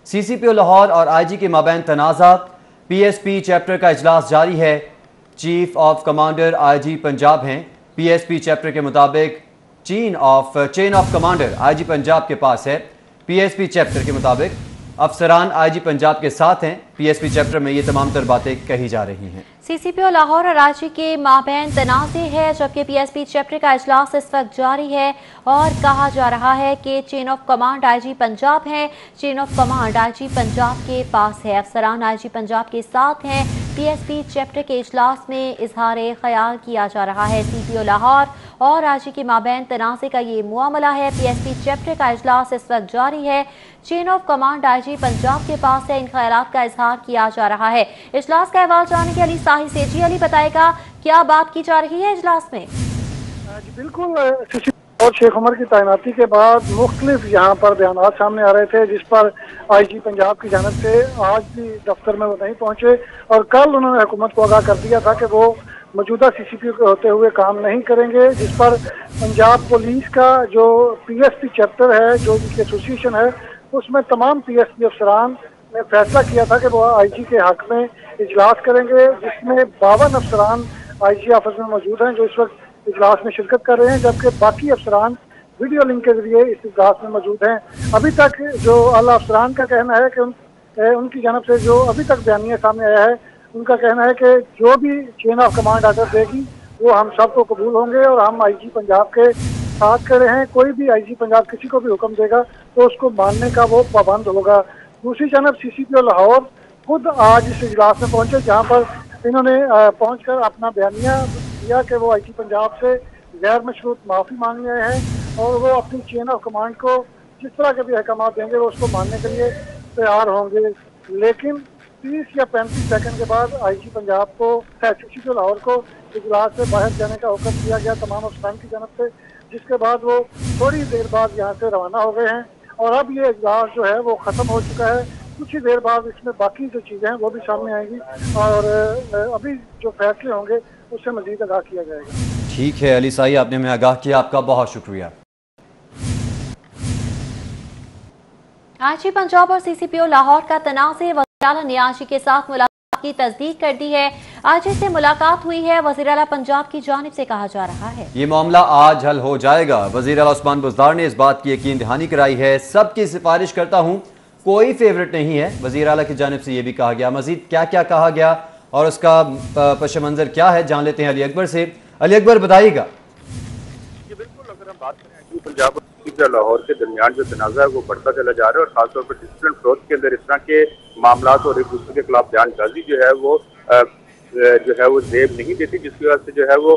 CCPO Lahore और IG के माबैन तनाज़ा, PSP chapter का इजलास जारी है। Chief of commander IG Punjab हैं। PSP चैप्टर के मुताबिक chain of commander IG Punjab के पास है। PSP चैप्टर के मुताबिक अफसरान IG पंजाब के साथ हैं। PSP चैप्टर में ये तमाम तर बातें कही जा रही हैं। CCPO लाहौर और IG के माबैन तनाज़े है, जबकि PSP चैप्टर का इजलास इस वक्त जारी है और कहा जा रहा है कि chain of command IG Punjab है। Chain of command IG Punjab के पास है, अफसरान IG पंजाब के साथ हैं। PSP चैप्टर के इजलास में इजहार ख्याल किया जा रहा है। CCPO लाहौर और IG के माबैन तनाज़े का ये मामला है। PSP चैप्टर का इजलास इस वक्त जारी है। Chain of command IG Punjab के पास है। इन ख्यालात का इजहार किया जा रहा है। इजलास का अहवाल जानने के अली साही से जी अली बताएगा क्या बात की जा रही है इजलास में। बिल्कुल, और शेख उमर की तैनाती के बाद मुख्तलिफ यहाँ पर बयान सामने आ रहे थे, जिस पर IG पंजाब की जानब से आज भी दफ्तर में वो नहीं पहुंचे और कल उन्होंने हुकूमत को आगाह कर दिया था कि वो मौजूदा CCPO के होते हुए काम नहीं करेंगे, जिस पर पंजाब पुलिस का जो PSP चैप्टर है, जो उनकी एसोसिएशन है, उसमें तमाम PSP अफसरान ने फैसला किया था कि वो IG के हक में इजलास करेंगे, जिसमें 52 अफसरान IG ऑफिस में मौजूद हैं जो इस वक्त इजलास में शिरकत कर रहे हैं, जबकि बाकी अफसरान वीडियो लिंक के जरिए इस इजलास में मौजूद हैं। अभी तक जो आला अफसरान का कहना है कि उनकी जानब से जो अभी तक बयानिया सामने आया है, उनका कहना है कि जो भी चेन ऑफ कमांड आर्डर देगी वो हम सबको कबूल होंगे और हम IG पंजाब के साथ खड़े हैं। कोई भी IG पंजाब किसी को भी हुक्म देगा तो उसको मानने का वो पाबंद होगा। दूसरी जानब CCPO लाहौर खुद आज इस इजलास में पहुंचे, जहां पर इन्होंने पहुंचकर अपना बयानिया दिया कि वो IG पंजाब से गैर मशरूत माफ़ी मांगने आए हैं और वो अपनी चेन ऑफ कमांड को जिस तरह के भी अहकाम देंगे वो उसको मानने के लिए तैयार होंगे। लेकिन 30 या 35 सेकंड के बाद IG पंजाब को CCPO लाहौर को इजलास से बाहर जाने का हुक्म दिया गया तमाम अफसरान की जानब से, जिसके बाद वो थोड़ी देर बाद यहाँ से रवाना हो गए हैं और अब ये इजलास जो है वो ख़त्म हो चुका है। कुछ ही देर बाद इसमें बाकी जो चीज़ें हैं वो भी सामने आएंगी और अभी जो फैसले होंगे उससे मजीद आगाह किया जाएगा। ठीक है अली साई, आपने हमें आगाह किया, आपका बहुत शुक्रिया। IG पंजाब और CCPO लाहौर का तनाज़े, वज़ीर आला ने IG के साथ मुलाकात की तस्दीक कर दी है। IG से मुलाकात हुई है, वज़ीर आला पंजाब की जानिब से कहा जा रहा है ये मामला आज हल हो जाएगा। वज़ीर आला उस्मान बुज़दार ने इस बात की यकीन दहानी कराई है। सबकी सिफारिश करता हूँ, कोई फेवरेट नहीं है। वज़ीर आला की जानिब से ये भी कहा गया। मजीद क्या क्या कहा गया और उसका पश मंज़र क्या है, जान लेते हैं अली अकबर से। अली अकबर बताइएगा। बिल्कुल, अगर हम बात करें पंजाब और लाहौर के दरमियान जो तनाज़ा है वो बढ़ता चला जा रहा है और खासतौर पर डिजिटल फ्रॉड के अंदर इस तरह के मामला और एक दूसरे के खिलाफ बयानबाजी जो है वो जेब नहीं देती, जिसकी वजह से जो है वो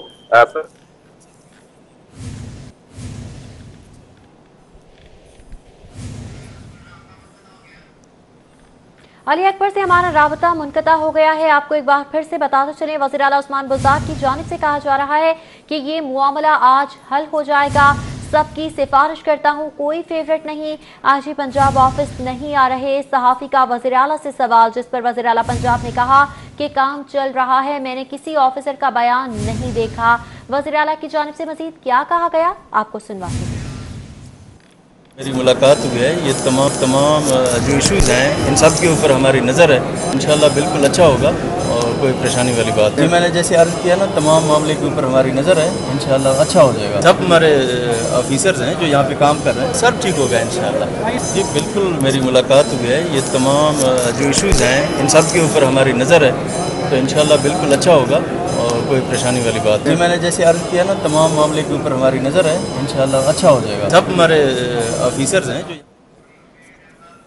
अली अकबर से हमारा राबता मुनक़ता हो गया है। आपको एक बार फिर से बताते चलें, वज़ीर आला उस्मान बुज़दार की जानिब से कहा जा रहा है कि ये मामला आज हल हो जाएगा। सबकी सिफारिश करता हूँ, कोई फेवरेट नहीं। IG पंजाब ऑफिस नहीं आ रहे। सहाफ़ी का वज़ीर आला से सवाल, जिस पर वज़ीर आला पंजाब ने कहा कि काम चल रहा है, मैंने किसी ऑफिसर का बयान नहीं देखा। वज़ीर आला की जानिब से मज़ीद क्या कहा गया, आपको सुनवाते हैं। मेरी मुलाकात हुई है, ये तमाम जो इश्यूज़ हैं इन सब के ऊपर हमारी नज़र है। इंशाल्लाह बिल्कुल अच्छा होगा और कोई परेशानी वाली बात नहीं। मैंने जैसे अर्ज़ किया ना, तमाम मामले के ऊपर हमारी नज़र है, इंशाल्लाह अच्छा हो जाएगा। सब हमारे ऑफिसर्स हैं जो यहाँ पे काम कर रहे हैं, सब ठीक होगा इंशाल्लाह। जी बिल्कुल, मेरी मुलाकात हुई है, ये तमाम जो इश्यूज़ हैं इन सब के ऊपर हमारी नज़र है, तो इंशाल्लाह बिल्कुल अच्छा होगा और कोई परेशानी वाली बात नहीं। मैंने जैसे अर्ज़ किया ना, तमाम मामले के ऊपर हमारी नज़र है, इंशाल्लाह अच्छा हो जाएगा। सब हमारे ऑफिसर्स हैं जो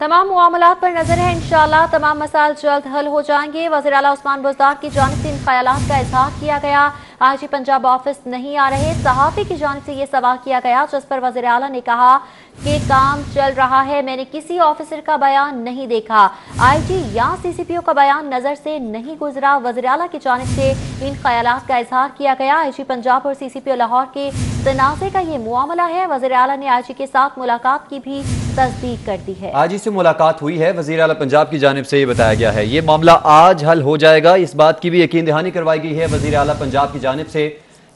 तमाम मामलात पर नजर है। इंशाअल्लाह तमाम मसाइल जल्द हल हो जाएंगे। वज़ीर आला उस्मान बुज़दार की जानिब से इन ख्यालात का इज़हार किया गया। IG पंजाब ऑफिस नहीं आ रहे। सहाफ़ी की जानिब से ये सवाल किया गया, जिस पर वज़ीर आला ने कहा कि काम चल रहा है, मैंने किसी ऑफिसर का बयान नहीं देखा। IG या CCPO का बयान नज़र से नहीं गुजरा। वज़ीर आला की जानिब से इन ख्यालात का इज़हार किया गया। IG पंजाब और CCPO लाहौर के तनाज़े का ये मामला है। वज़ीर आला ने IG के साथ मुलाकात की भी तस्दीक कर दी है। IG से मुलाकात हुई है, वज़ीर आला पंजाब की जानिब से ये बताया गया है ये मामला आज हल हो जाएगा। इस बात की भी यकीन दहानी करवाई गई है वज़ीर आला पंजाब की जानिब से।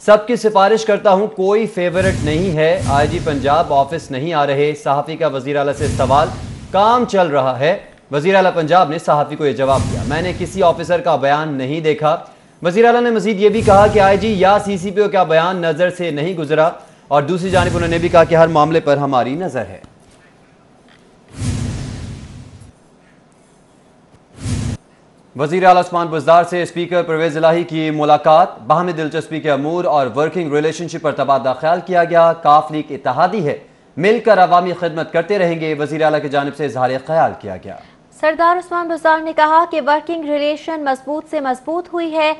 सबकी सिफारिश करता हूँ, कोई फेवरेट नहीं है। IG पंजाब ऑफिस नहीं आ रहे। सहाफ़ी का वज़ीर आला से सवाल, काम चल रहा है, वज़ीर आला पंजाब ने सहाफ़ी को यह जवाब दिया, मैंने किसी ऑफिसर का बयान नहीं देखा। वज़ीर आला ने मज़ीद ये भी कहा कि IG या CCPO का बयान नज़र से नहीं गुजरा और दूसरी जानिब उन्होंने भी कहा कि हर मामले पर हमारी नज़र है। वज़ीर आला उस्मान बुज़दार से स्पीकर परवेज़ इलाही की मुलाकात, बाहमी दिलचस्पी के अमूर और वर्किंग रिलेशनशिप पर तबादला ख्याल किया गया। काफ लीग इत्तेहादी है, मिलकर अवामी खिदमत करते रहेंगे, वज़ीर आला की जानिब से इज़हार ख्याल किया गया। सरदार उस्मान बुज़दार ने कहा कि वर्किंग रिलेशन मजबूत से मजबूत हुई है,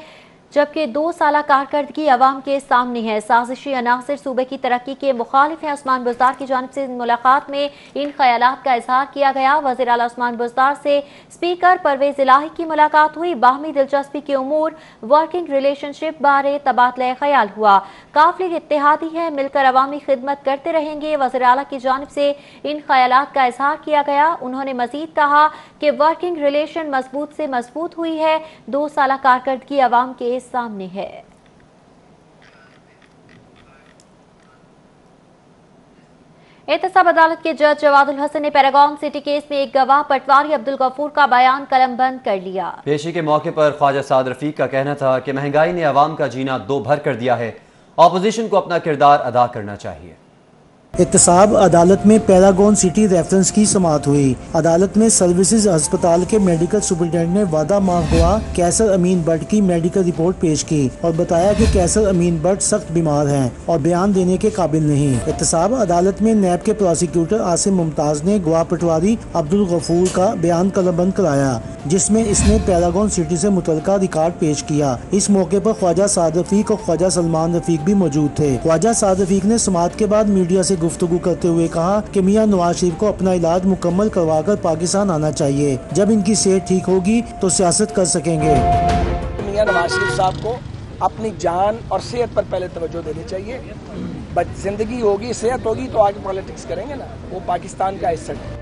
जबकि 2 साल कारकर्दगी अवाम के सामने है। साजिशी अनासर सूबे की तरक्की के मुखालिफ हैं। उस्मान बुज़दार की जानिब से मुलाकात में इन ख्यालात का इजहार किया गया। वज़ीर आला उस्मान बुज़दार से स्पीकर परवेज़ इलाही की मुलाकात हुई, बाहमी दिलचस्पी के उमूर वर्किंग रिलेशनशिप बारे तबादला ख्याल हुआ। काफ लीग इत्तेहादी है, मिलकर अवामी खिदमत करते रहेंगे, वज़ीर आला की जानिब से इन ख्यालात का इजहार किया गया। उन्होंने मजीद कहा कि वर्किंग रिलेशन मजबूत से मजबूत हुई है, 2 साल कारकर्दगी अवाम के सामने है। एहतसाब अदालत के जज जवादुल हसन ने पैरागॉन सिटी केस में एक गवाह पटवारी अब्दुल गफूर का बयान कलमबंद कर लिया। पेशी के मौके पर ख्वाजा साद रफीक का कहना था कि महंगाई ने अवाम का जीना दो भर कर दिया है, ऑपोजिशन को अपना किरदार अदा करना चाहिए। एहतसाब अदालत में पैरागॉन सिटी रेफरेंस की समाअत हुई। अदालत में सर्विसेज अस्पताल के मेडिकल सुपरिटेंडेंट ने वादा माहगुआ कैसर अमीन बट की मेडिकल रिपोर्ट पेश की और बताया कि कैसर अमीन बट सख्त बीमार हैं और बयान देने के काबिल नहीं। एहतसाब अदालत में नैब के प्रोसिक्यूटर आसिम मुमताज ने गवाह पटवारी अब्दुल गफूर का बयान कलमबंद कराया, जिसमें इसने पैरागॉन सिटी से मुतल्लिका रिकॉर्ड पेश किया। इस मौके पर ख्वाजा साद रफीक और ख्वाजा सलमान रफीक भी मौजूद थे। ख्वाजा साद रफीक ने समाअत के बाद मीडिया से गुफ्तगू करते हुए कहा कि मियां नवाज शरीफ को अपना इलाज मुकम्मल करवाकर पाकिस्तान आना चाहिए। जब इनकी सेहत ठीक होगी तो सियासत कर सकेंगे। मियां नवाज शरीफ साहब को अपनी जान और सेहत पर पहले तवज्जो देनी चाहिए। बट जिंदगी होगी, सेहत होगी तो आगे पॉलिटिक्स करेंगे ना, वो पाकिस्तान का हिस्सा है।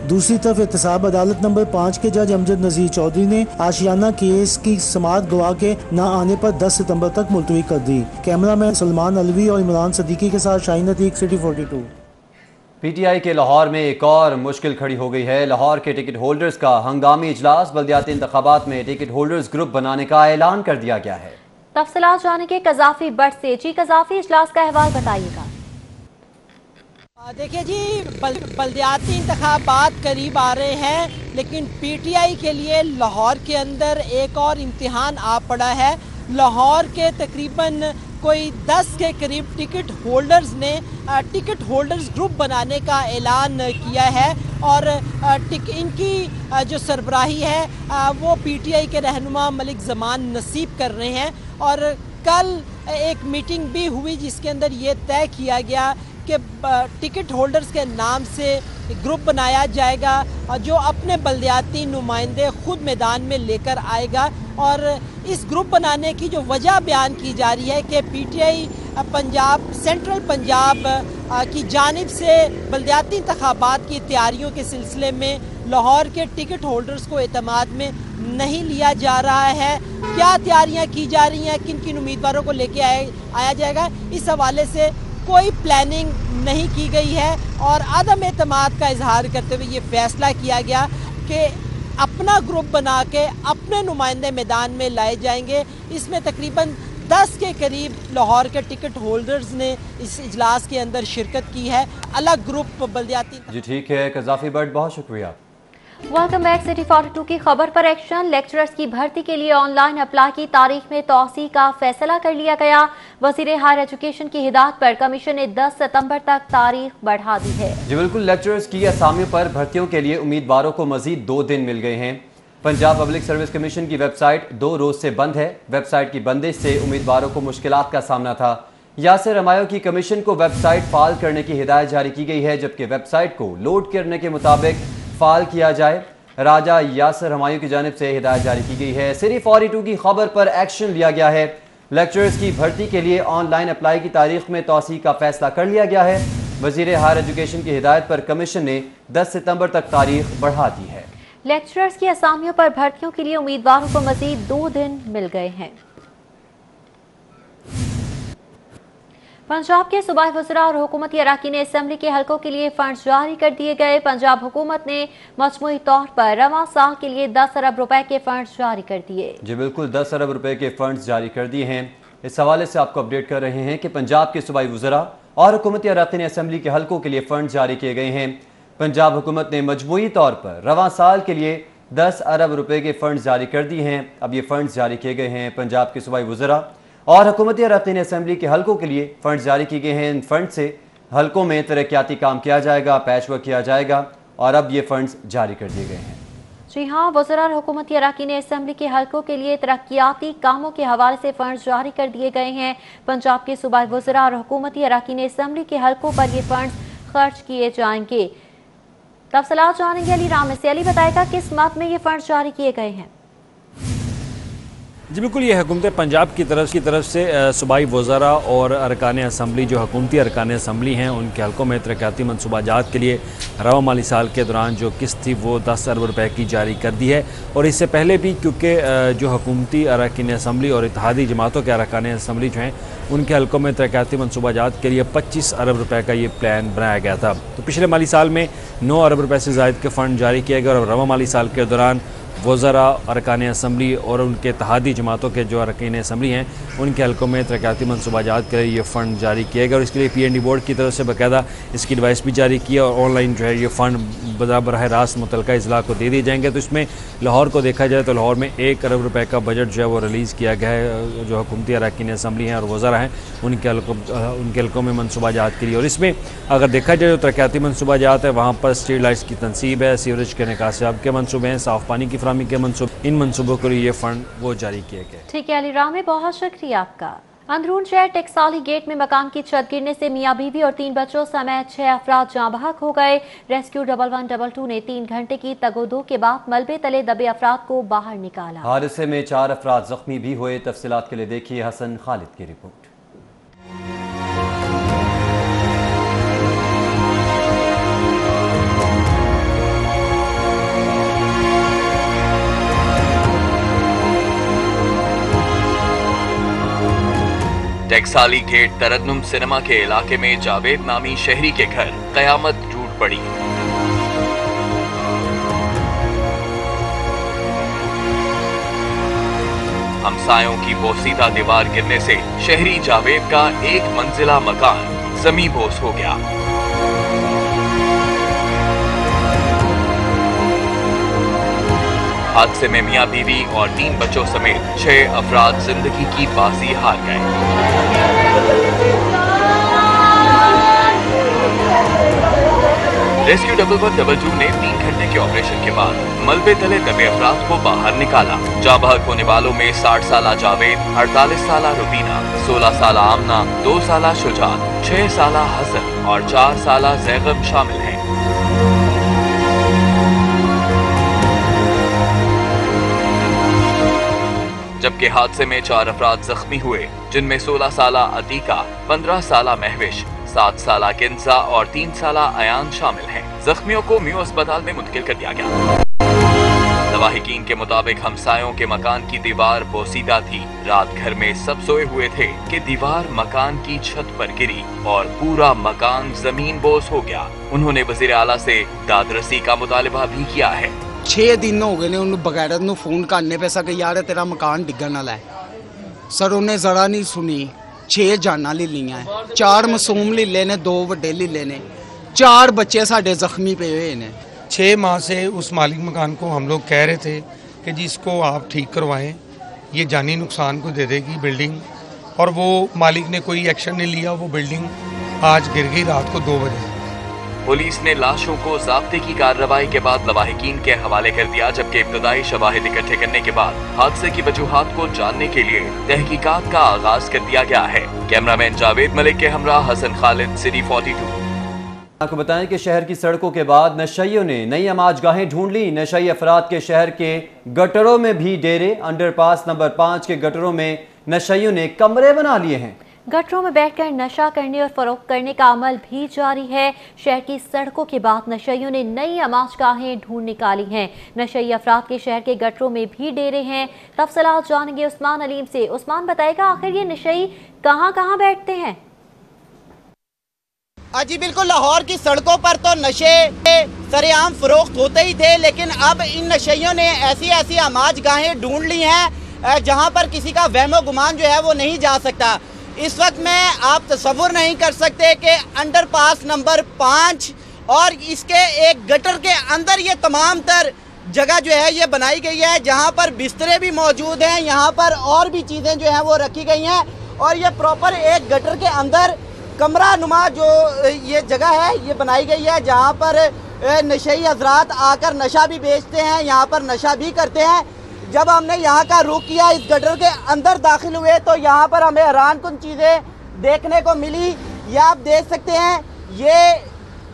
दूसरी तरफ एहतसाब अदालत नंबर 5 के जज अमजद नज़ीर चौधरी ने आशियाना केस की समाअत गवाह के न आने पर 10 सितंबर तक मुलतवी कर दी। कैमरामैन सलमान अलवी और इमरान सदीकी के साथ शाहीन अतीक, सिटी 42। PTI के लाहौर में एक और मुश्किल खड़ी हो गई है। लाहौर के टिकट होल्डर्स का हंगामी इजलास, बल्दियाती इंतखाबात में टिकट होल्डर्स ग्रुप बनाने का ऐलान कर दिया गया है। तफसीलात जानेंगे कज़ाफी बट से। जी कज़ाफी, इजलास का अहवाल बताइएगा। देखिए जी, बल्दियाती इंतखाबात करीब आ रहे हैं, लेकिन PTI के लिए लाहौर के अंदर एक और इम्तिहान आ पड़ा है। लाहौर के तकरीबन कोई 10 के करीब टिकट होल्डर्स ने टिकट होल्डर्स ग्रुप बनाने का ऐलान किया है और इनकी जो सरबराही है वो PTI के रहनुमा मलिक ज़मान नसीब कर रहे हैं। और कल एक मीटिंग भी हुई जिसके अंदर ये तय किया गया कि टिकट होल्डर्स के नाम से ग्रुप बनाया जाएगा जो अपने बल्दियाती नुमाइंदे खुद मैदान में लेकर आएगा। और इस ग्रुप बनाने की जो वजह बयान की जा रही है कि PTI पंजाब, सेंट्रल पंजाब की जानिब से बल्दियाती इंतखाबात की तैयारियों के सिलसिले में लाहौर के टिकट होल्डर्स को एतमाद में नहीं लिया जा रहा है। क्या तैयारियां की जा रही हैं, किन किन उम्मीदवारों को लेके आया जाएगा, इस हवाले से कोई प्लानिंग नहीं की गई है। और अदम एतमाद का इजहार करते हुए ये फैसला किया गया कि अपना ग्रुप बना के अपने नुमाइंदे मैदान में लाए जाएंगे। इसमें तकरीबन 10 के करीब लाहौर के टिकट होल्डर्स ने इस इजलास के अंदर शिरकत की है। अलग ग्रुप बल्दियाती। जी ठीक है कज़ाफी बट, बहुत शुक्रिया। Welcome back. सिटी 42 की खबर पर एक्शन। लेक्चरर्स की भर्ती के लिए ऑनलाइन अप्लाई की तारीख में तौसी का फैसला कर लिया गया। वज़ीर हायर एजुकेशन की हिदायत पर कमीशन ने 10 सितंबर तक तारीख बढ़ा दी है। जी बिल्कुल, लेक्चरर्स की असामियों पर भर्तियों के लिए उम्मीदवारों को मजीद 2 दिन मिल गए हैं। पंजाब पब्लिक सर्विस कमीशन की वेबसाइट 2 रोज से बंद है। वेबसाइट की बंदिश से उम्मीदवारों को मुश्किलात का सामना था। यासिर हमायों की कमीशन को वेबसाइट फाल करने की हिदायत जारी की गई है, जबकि वेबसाइट को लोड करने के मुताबिक फाल किया जाए। राजा यासिर हमायूं की जानिब से हिदायत जारी की गई है। सिटी 42 की खबर पर एक्शन लिया गया है। लेक्चरर्स की भर्ती के लिए ऑनलाइन अप्लाई की तारीख में तौसी का फैसला कर लिया गया है। वजीर हायर एजुकेशन की हिदायत पर कमीशन ने 10 सितंबर तक तारीख बढ़ा दी है। लेक्चरर्स की असामियों पर भर्तियों के लिए उम्मीदवारों को मजीद 2 दिन मिल गए हैं। पंजाब के सूबाई वज़रा और हुकूमती अरकान असम्बली के हलकों के लिए फंड जारी कर दिए गए। पंजाब हुकूमत ने मजमूई तौर पर रवां साल के लिए 10 अरब रुपए के फंड जारी कर दिए। जी बिल्कुल, 10 अरब रुपए के फंड जारी कर दिए हैं। इस हवाले से आपको अपडेट कर रहे हैं कि पंजाब के सूबाई वज़रा और हुकूमती अरकान असम्बली के हलकों के लिए फंड जारी किए गए हैं। पंजाब हुकूमत ने मजमूई तौर पर रवां साल के लिए 10 अरब रुपए के फंड जारी कर दिए हैं। अब ये फंड जारी किए गए हैं। पंजाब के सूबाई वज़रा और हुकूमती अरकान असम्बली के हलकों के लिए फंड जारी किए गए हैं। इन फंड से हलकों में तरक्याती काम किया जाएगा, पैच वर्क किया जाएगा और अब ये फंड जारी कर दिए गए हैं। जी हाँ, वज़रा और हुकूमती अरकान असम्बली के हलकों के लिए तरक्याती कामों के हवाले से फंड जारी कर दिए गए हैं। पंजाब के सूबाई वज़रा और हुकूमती अरकान असम्बली के हलकों पर ये फंड खर्च किए जाएंगे। तफसीलात जानेंगे अली राम से। अली बताएगा किस मद में ये फंड जारी किए गए हैं। जी बिल्कुल, ये हुकूमत पंजाब की तरफ से सूबाई वज़रा और अरकान असम्बली जो हुकूमती अरकान असम्बली हैं उनके हलकों में तरक्याती मनसूबाजात के लिए रवा माली साल के दौरान जो किस्त थी वो 10 अरब रुपए की जारी कर दी है। और इससे पहले भी क्योंकि जो हुकूमती अरकान असम्बली और इत्तेहादी जमातों के अरकान असम्बली जो हैं उनके हलकों में तरक्याती मनसूबाजात के लिए 25 अरब रुपए का ये प्लान बनाया गया था। तो पिछले माली साल में 9 अरब रुपए से ज़ायद के फ़ंड जारी किए गए और रवा माली साल के दौरान वज़रा अरकान असम्बली और उनके इत्तेहादी जमातों के जो अरकान असम्बली हैं उनके हलकों में तरक्याती मनसूबाजात के लिए ये फ़ंड जारी किए गए। और इसके लिए PND बोर्ड की तरफ से बाकायदा इसकी एडवाइस भी जारी किया और ऑनलाइन जो है ये फ़ंड बराह रास्त मुतलका अज़ला को दे दिए जाएंगे। तो इसमें लाहौर को देखा जाए तो लाहौर में 1 अरब रुपए का बजट जो है वो रिलीज़ किया गया है जो हुकूमती अरकान असम्बली हैं और वज़रा हैं उनके हलकों में मनसूबाजात के लिए। और इसमें अगर देखा जाए तो तरक्याती मनसूबाजात है, वहाँ पर स्ट्रीट लाइट्स की तनसीब है, सीवरेज के निकासियाब के मनसूबे हैं, साफ़ पानी की फराहमी के मनसूबे, इन मनसूबों के लिए ये फ़ंड वो जारी किए गए। ठीक है अली राम, बहुत शुक्रिया आपका। अंदरून शहर टेक्साली गेट में मकान की छत गिरने से मियाँ बीवी और 3 बच्चों समेत 6 अफराद जाँ बहक हो गए। रेस्क्यू 1122 ने 3 घंटे की तगोदो के बाद मलबे तले दबे अफराद को बाहर निकाला। हादसे में 4 अफराद जख्मी भी हुए। तफसीलात के लिए देखिए हसन खालिद की रिपोर्ट। टेक्साली गेट तरन्नुम सिनेमा के इलाके में जावेद नामी शहरी के घर कयामत टूट पड़ी। हमसायों की बोसीदा दीवार गिरने से शहरी जावेद का 1 मंजिला मकान ज़मींबोस हो गया। हादसे में मियां बीवी और 3 बच्चों समेत 6 अफराद जिंदगी की बाजी हार गए। रेस्क्यू 1122 ने 3 घंटे के ऑपरेशन के बाद मलबे तले दबे अफराद को बाहर निकाला। जाँ बहक होने वालों में 60 साला जावेद, 48 साला रुबीना, 16 साला आमना, 2 साला शुजात, 6 साला हसन और 4 साला जैगम शामिल हैं। जबकि हादसे में 4 अफराद जख्मी हुए जिनमें 16 साला अतीका, 15 साला महविश, 7 साला किंजा और 3 साला अयान शामिल हैं। जख्मियों को मियो अस्पताल में मुंतकिल कर दिया गया। लवाहिकीन के मुताबिक हमसायों के मकान की दीवार बोसीदा थी। रात घर में सब सोए हुए थे कि दीवार मकान की छत पर गिरी और पूरा मकान जमीन बोस हो गया। उन्होंने वज़ीर आला से दादरसी का मुतालबा भी किया है। 6 दिन हो गए ने उन्हें बगैरत नूं फोन करने पे सके यार तेरा मकान डिगन वाला है। सर उन्हें जरा नहीं सुनी। 6 जाना ले लिया है, 4 मासूम लीले ने, 2 वड्डे लीले ने, 4 बच्चे साडे जख्मी पे हुए ने। 6 माह से उस मालिक मकान को हम लोग कह रहे थे कि जी इसको आप ठीक करवाएं, ये जानी नुकसान को दे देगी बिल्डिंग, और वो मालिक ने कोई एक्शन नहीं लिया। वो बिल्डिंग आज गिर गई रात को 2 बजे। पुलिस ने लाशों को ज़ाब्ते की कार्रवाई के बाद लवाहिकीन के हवाले कर दिया, जबकि इब्तदाई शवाहिद इकट्ठे करने के बाद हादसे की वजूहात को जानने के लिए तहकीकात का आगाज कर दिया गया है। कैमरामैन जावेद मलिक के हमरा हसन खालिद, सिटी 42। आपको बताएं कि शहर की सड़कों के बाद नशइयों ने नई अमाजगाहें ढूंढ ली। नशई अफराद के शहर के गटरों में भी डेरे। अंडरपास नंबर 5 के गटरों में नशइयों ने कमरे बना लिए हैं। गटरों में बैठकर नशा करने और फरोख्त करने का अमल भी जारी है। शहर की सड़कों के बाद नशइयों ने नई अमाजगाहें ढूंढ निकाली हैं। नशई अफराद के शहर के गटरों में भी डेरे हैं। तफसीलात जानेंगे उस्मान अलीम से। उस्मान बताएगा आखिर ये नशई कहाँ कहाँ बैठते हैं? जी बिल्कुल, लाहौर की सड़कों पर तो नशे सरेआम फरोख्त होते ही थे, लेकिन अब इन नशेइयों ने ऐसी ऐसी आमाज गाहें ढूंढ ली हैं जहां पर किसी का वहमो गुमान जो है वो नहीं जा सकता। इस वक्त में आप तसव्वुर नहीं कर सकते कि अंडरपास नंबर 5 और इसके एक गटर के अंदर ये तमाम तर जगह जो है ये बनाई गई है, जहाँ पर बिस्तरे भी मौजूद हैं, यहाँ पर और भी चीज़ें जो हैं वो रखी गई हैं, और ये प्रॉपर एक गटर के अंदर कमरा नुमा जो ये जगह है ये बनाई गई है, जहाँ पर नशेई हजरात आकर नशा भी बेचते हैं, यहाँ पर नशा भी करते हैं। जब हमने यहाँ का रुख किया, इस गटर के अंदर दाखिल हुए, तो यहाँ पर हमें हैरानकुन चीज़ें देखने को मिली। ये आप देख सकते हैं, ये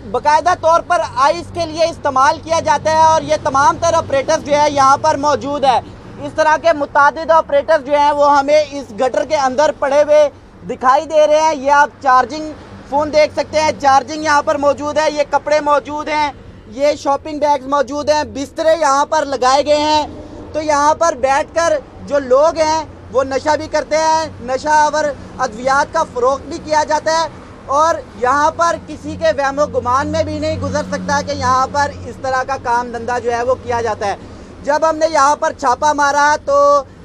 बाकायदा तौर पर आइस के लिए इस्तेमाल किया जाता है, और ये तमाम तरह ऑपरेटर्स जो है यहाँ पर मौजूद है। इस तरह के मुतादिद ऑपरेटर्स जो हैं वो हमें इस गटर के अंदर पड़े हुए दिखाई दे रहे हैं। ये आप चार्जिंग फ़ोन देख सकते हैं, चार्जिंग यहाँ पर मौजूद है, ये कपड़े मौजूद हैं, ये शॉपिंग बैग्स मौजूद हैं, बिस्तरे यहाँ पर लगाए गए हैं। तो यहाँ पर बैठकर जो लोग हैं वो नशा भी करते हैं, नशा और अद्वियात का फ़रोख्त भी किया जाता है, और यहाँ पर किसी के वहमो गुमान में भी नहीं गुजर सकता कि यहाँ पर इस तरह का काम धंधा जो है वो किया जाता है। जब हमने यहाँ पर छापा मारा तो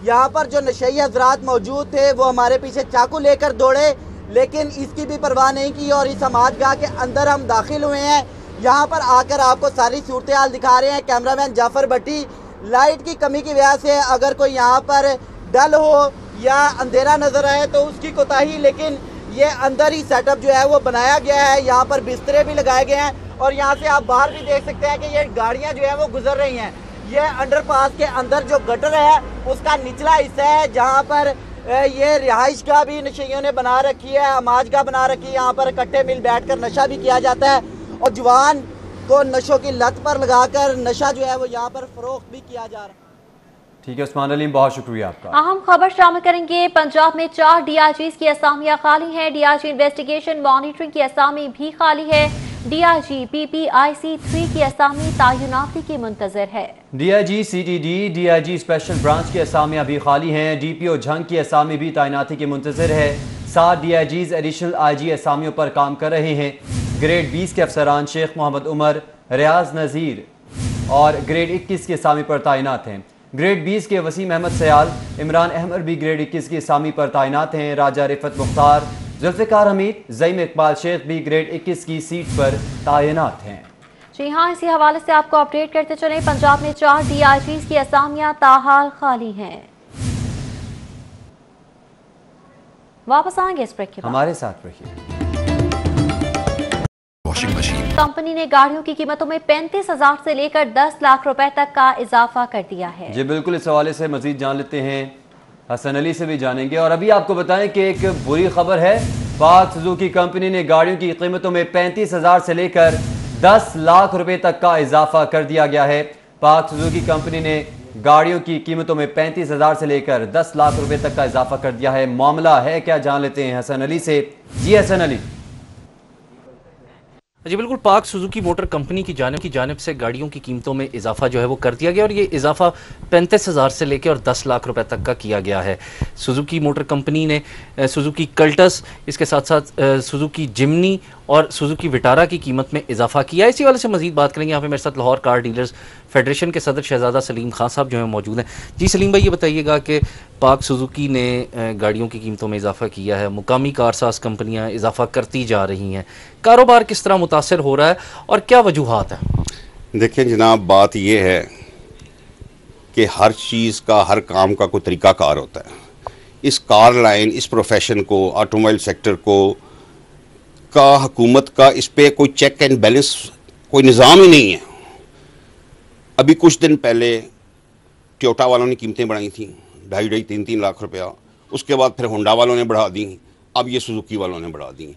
यहाँ पर जो नशेई हजरात मौजूद थे वो हमारे पीछे चाकू लेकर दौड़े, लेकिन इसकी भी परवाह नहीं की, और इस समाजगाह के अंदर हम दाखिल हुए हैं। यहाँ पर आकर आपको सारी सूरत हाल दिखा रहे हैं कैमरामैन जाफ़र भट्टी। लाइट की कमी की वजह से अगर कोई यहाँ पर डल हो या अंधेरा नज़र आए तो उसकी कोताही, लेकिन ये अंदर ही सेटअप जो है वो बनाया गया है। यहाँ पर बिस्तरे भी लगाए गए हैं, और यहाँ से आप बाहर भी देख सकते हैं कि ये गाड़ियाँ जो है वो गुजर रही हैं। ये अंडरपास के अंदर जो गटर है उसका निचला हिस्सा है, जहाँ पर ये रिहाइश का भी नशेइयों ने बना रखी है, अमाज का बना रखी है। यहाँ पर कट्टे मिल बैठकर नशा भी किया जाता है, और जवान को नशों की लत पर लगाकर नशा जो है वो यहाँ पर फरोख्त भी किया जा रहा है। ठीक है उस्मान अलीम, बहुत शुक्रिया आपका। अहम खबर शामिल करेंगे। पंजाब में 4 DIGs की असामियां खाली हैं। DIG इन्वेस्टिगेशन मॉनिटरिंग की असामी भी खाली है। DIG PPIC 3 की असामी तैनाती की मुंतजर है। DIG CTD DIG special branch की असामियां भी खाली हैं। DPO झंग की असामी भी तैनाती की मुंतजर है। 7 DIGs एडिशनल IG असामियों पर काम कर रहे हैं। ग्रेड 20 के अफसरान शेख मोहम्मद उमर, रियाज नज़ीर और ग्रेड 21 की असामी पर तैनात हैं। ग्रेड 20 के वसीम अहमद सयाल, इमरान अहमद भी ग्रेड 21 की असामी पर तैनात हैं। राजा रिफत मुख्तार, जुल्फ़िकार हमीद, ज़ईम इकबाल शेख भी ग्रेड 21 की सीट पर तैनात हैं। जी हाँ, इसी हवाले से आपको अपडेट करते चले। पंजाब में 4 DIGs की असामियां ताहाल खाली हैं। वापस आएंगे इस ब्रेक के बाद। हमारे साथ रहिए। वॉशिंग मशीन कंपनी ने गाड़ियों की कीमतों में 35,000 से लेकर 10 लाख रुपए तक का इजाफा कर दिया है। जी बिल्कुल, इस हवाले से मजीद जान लेते हैं, हसन अली से भी जानेंगे। और अभी आपको बताएं कि एक बुरी खबर है। पाक सुजुकी कंपनी ने गाड़ियों की कीमतों में 35,000 से लेकर 10 लाख रुपए तक का इजाफा कर दिया गया है। पाक सुजुकी कंपनी ने गाड़ियों की कीमतों में 35,000 से लेकर 10 लाख रुपए तक का इजाफा कर दिया है। मामला है क्या, जान लेते हैं हसन अली से। जी हसन अली। जी बिल्कुल, पाक सुजुकी मोटर कंपनी की जानिब से गाड़ियों की कीमतों में इजाफा जो है वो कर दिया गया, और ये इजाफा 35,000 से लेकर और 10 लाख रुपए तक का किया गया है। सुजुकी मोटर कंपनी ने सुजुकी कल्टस, इसके साथ साथ सुजुकी जिमनी और सुजुकी विटारा की कीमत में इजाफा किया है। इसी वाले से मजीद बात करेंगे। यहाँ पे मेरे साथ लाहौर कार डीलर्स फेडरेशन के सदर शहजादा सलीम खान साहब जो हैं मौजूद हैं। जी सलीम भाई, ये बताइएगा कि पाक सुजुकी ने गाड़ियों की कीमतों में इजाफा किया है, मुकामी कारसाज कंपनियां इजाफा करती जा रही हैं, कारोबार किस तरह मुतासर हो रहा है और क्या वजूहात हैं? देखिए जनाब, बात यह है कि हर चीज़ का, हर काम का कोई तरीक़ाकार होता है। इस कार लाइन, इस प्रोफेशन को, ऑटोमोबाइल सेक्टर को का, हुकूमत का इस पर कोई चेक एंड बैलेंस, कोई निज़ाम ही नहीं है। अभी कुछ दिन पहले टोयोटा वालों ने कीमतें बढ़ाई थी 2.5-3 लाख रुपया, उसके बाद फिर होंडा वालों ने बढ़ा दी, अब ये सुजुकी वालों ने बढ़ा दी।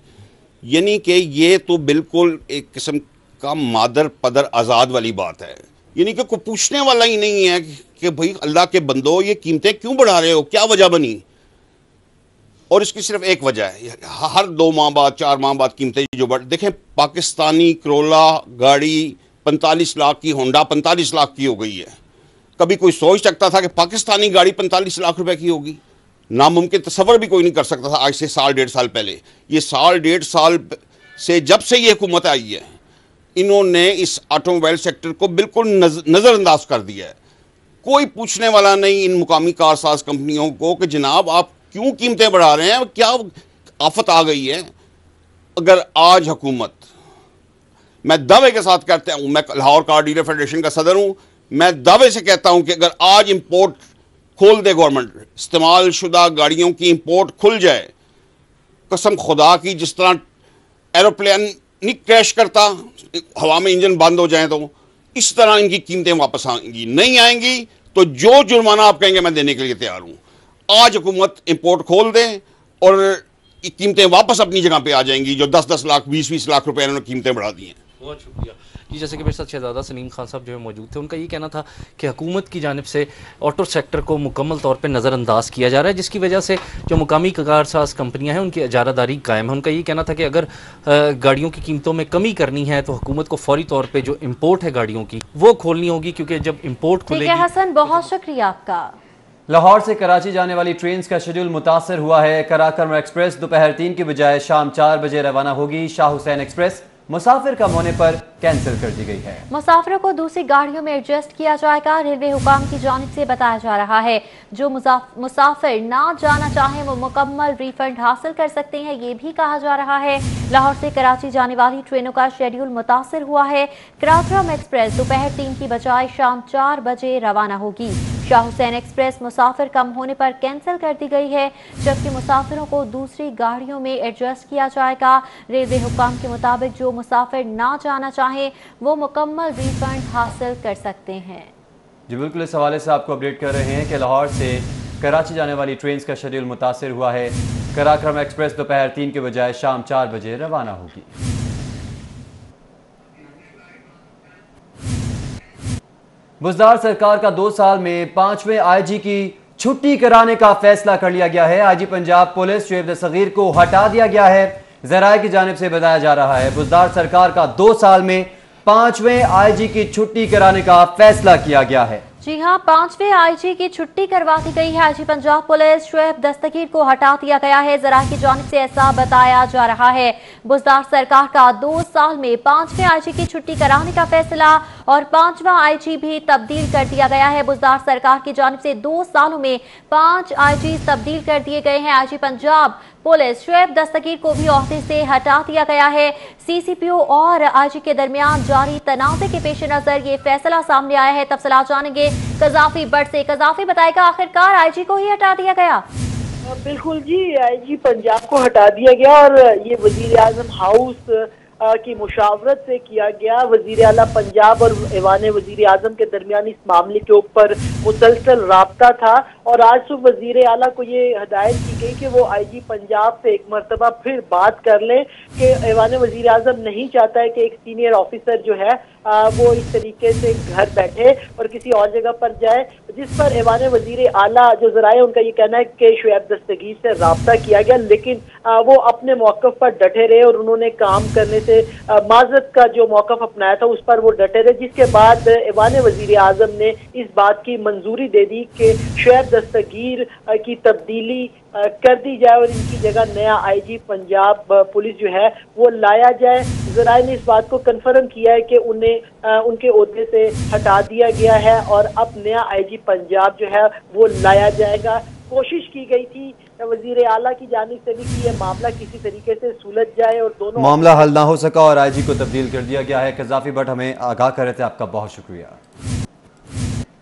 यानी कि ये तो बिल्कुल एक किस्म का मादर पदर आज़ाद वाली बात है। यानी कि कोई पूछने वाला ही नहीं है कि भाई अल्लाह के बंदो ये कीमतें क्यों बढ़ा रहे हो, क्या वजह बनी। और इसकी सिर्फ एक वजह है, हर 2 माह बाद, 4 माह बाद कीमतें जो बढ़, देखें पाकिस्तानी करोला गाड़ी 45 लाख की, होंडा 45 लाख की हो गई है। कभी कोई सोच सकता था कि पाकिस्तानी गाड़ी 45 लाख रुपए की होगी? नामुमकिन, तसव्वुर भी कोई नहीं कर सकता था आज से 1.5 साल पहले। ये 1.5 साल से जब से ये हुकूमत आई है, इन्होंने इस ऑटोमोबाइल सेक्टर को बिल्कुल नज़रअंदाज कर दिया है। कोई पूछने वाला नहीं इन मुकामी कारसाज कंपनियों को कि जनाब आप क्यों कीमतें बढ़ा रहे हैं, क्या आफत आ गई है। अगर आज हुकूमत, मैं दावे के साथ कहता हूँ, मैं लाहौर कार डीलर फेडरेशन का सदर हूँ, मैं दावे से कहता हूँ कि अगर आज इंपोर्ट खोल दे गवर्नमेंट, इस्तेमाल शुदा गाड़ियों की इंपोर्ट खुल जाए, कसम खुदा की, जिस तरह एरोप्लेन नहीं क्रैश करता हवा में इंजन बंद हो जाए, तो इस तरह इनकी कीमतें वापस आएंगी। नहीं आएंगी तो जो जुर्माना आप कहेंगे मैं देने के लिए तैयार हूँ। आज हुकूमत इंपोर्ट खोल दे और कीमतें वापस अपनी जगह पे आ जाएंगी, जो 10-10 लाख 20-20 लाख रुपए इन्होंने कीमतें बढ़ा दी हैं। बहुत शुक्रिया जी। जैसे कि मेरे साथ शहजादा सलीम खान साहब जो है मौजूद थे, उनका ये कहना था कि हुकूमत की जानिब से ऑटो सेक्टर को मुकम्मल तौर पे नज़रअंदाज किया जा रहा है, जिसकी वजह से जो मुकामी कारसाज कंपनियां हैं उनकी इजारादारी कायम है। उनका ये कहना था कि अगर गाड़ियों की कीमतों में कमी करनी है तो हुकूमत को फौरी तौर पर जो इम्पोर्ट है गाड़ियों की वो खोलनी होगी, क्योंकि जब इम्पोर्ट खुलेगी। हसन, बहुत शुक्रिया आपका। लाहौर से कराची जाने वाली ट्रेन का शेड्यूल मुतासर हुआ है। कराकरम एक्सप्रेस दोपहर 3 की बजाय शाम 4 बजे रवाना होगी। शाह हुसैन एक्सप्रेस मुसाफिर कम होने पर कैंसिल कर दी गई है। मुसाफिरों को दूसरी गाड़ियों में एडजस्ट किया जाएगा। रेलवे हुकाम की जानिब से बताया जा रहा है जो मुसाफिर ना जाना चाहें वो मुकम्मल रिफंड हासिल कर सकते हैं। ये भी कहा जा रहा है लाहौर से कराची जाने वाली ट्रेनों का शेड्यूल मुतासर हुआ है। कराकरम एक्सप्रेस दोपहर 3 की बजाय शाम 4 बजे रवाना होगी। शाह हुसैन एक्सप्रेस मुसाफिर कम होने पर कैंसिल कर दी गई है, जबकि मुसाफिरों को दूसरी गाड़ियों में एडजस्ट किया जाएगा। रेलवे हुकाम के मुताबिक जो मुसाफिर ना जाना चाहें वो मुकम्मल रिफंड हासिल कर सकते हैं। जी बिल्कुल, इस हवाले से आपको अपडेट कर रहे हैं कि लाहौर से कराची जाने वाली ट्रेन का शेड्यूल मुतासर हुआ है। कराकरम एक्सप्रेस दोपहर 3 के बजाय शाम 4 बजे रवाना होगी। बुज़दार सरकार का 2 साल में 5वें आईजी की छुट्टी कराने का फैसला कर लिया गया है। आईजी पंजाब पुलिस शुएब दस्तगीर को हटा दिया गया है। ज़राए की जानिब से बताया जा रहा है बुज़दार सरकार का 2 साल में 5वें आईजी की छुट्टी कराने का फैसला किया गया है। जी हां, 5वें आईजी की छुट्टी करवा दी गई है। आईजी पंजाब पुलिस शुएब दस्तगीर को हटा दिया गया है। ज़राए की जानिब से ऐसा बताया जा रहा है। बुज़दार सरकार का 2 साल में 5वें आईजी की छुट्टी कराने का फैसला और 5वां आईजी भी तब्दील कर दिया गया है। बुज़दार सरकार की जानिब से 2 सालों में 5 आईजी तब्दील कर दिए गए हैं। आईजी पंजाब पुलिस शुएब दस्तगीर को भी ओहदे से हटा दिया गया है। सीसीपीओ और आईजी के दरमियान जारी तनाज़े के पेश नजर ये फैसला सामने आया है। तफसीलात जानेंगे कज़ाफी बट से। कज़ाफी, बताएगा आखिरकार आईजी को ही हटा दिया गया? बिल्कुल जी, आईजी पंजाब को हटा दिया गया और ये वजीर आजम हाउस की मुशावरत से किया गया। वजीर आला पंजाब और ऐवान वजीर आजम के दरमियान इस मामले के ऊपर मुसलसल राब्ता था और आज सुबह वजीर आला को ये हदायत की गई कि वो आईजी पंजाब से एक मरतबा फिर बात कर लें कि ऐवान वजीर आजम नहीं चाहता है कि एक सीनियर ऑफिसर जो है वो इस तरीके से घर बैठे और किसी और जगह पर जाए, जिस पर ऐवान वजीर आला जो ज़राए उनका ये कहना है कि शुएब दस्तगीर से राब्ता किया गया, लेकिन वो अपने मौक़िफ़ पर डटे रहे और उन्होंने काम करने से माजरत का जो मौक़िफ़ अपनाया था उस पर वो डटे रहे, जिसके बाद ऐवान वजीर आज़म ने इस बात की मंजूरी दे दी कि शुएब दस्तगीर की तब्दीली कर दी जाए और इनकी जगह नया आईजी पंजाब पुलिस जो है वो लाया जाए। ज़राए ने इस बात को कन्फर्म किया है कि उन्हें उनके ओहदे से हटा दिया गया है और अब नया आईजी पंजाब जो है वो लाया जाएगा। कोशिश की गई थी वजीर आला की जानिब से भी कि यह मामला किसी तरीके से सुलझ जाए और दोनों मामला हल ना हो सका और आईजी को तब्दील कर दिया गया है। कज़ाफी बट हमें आगाह कर रहे थे, आपका बहुत शुक्रिया।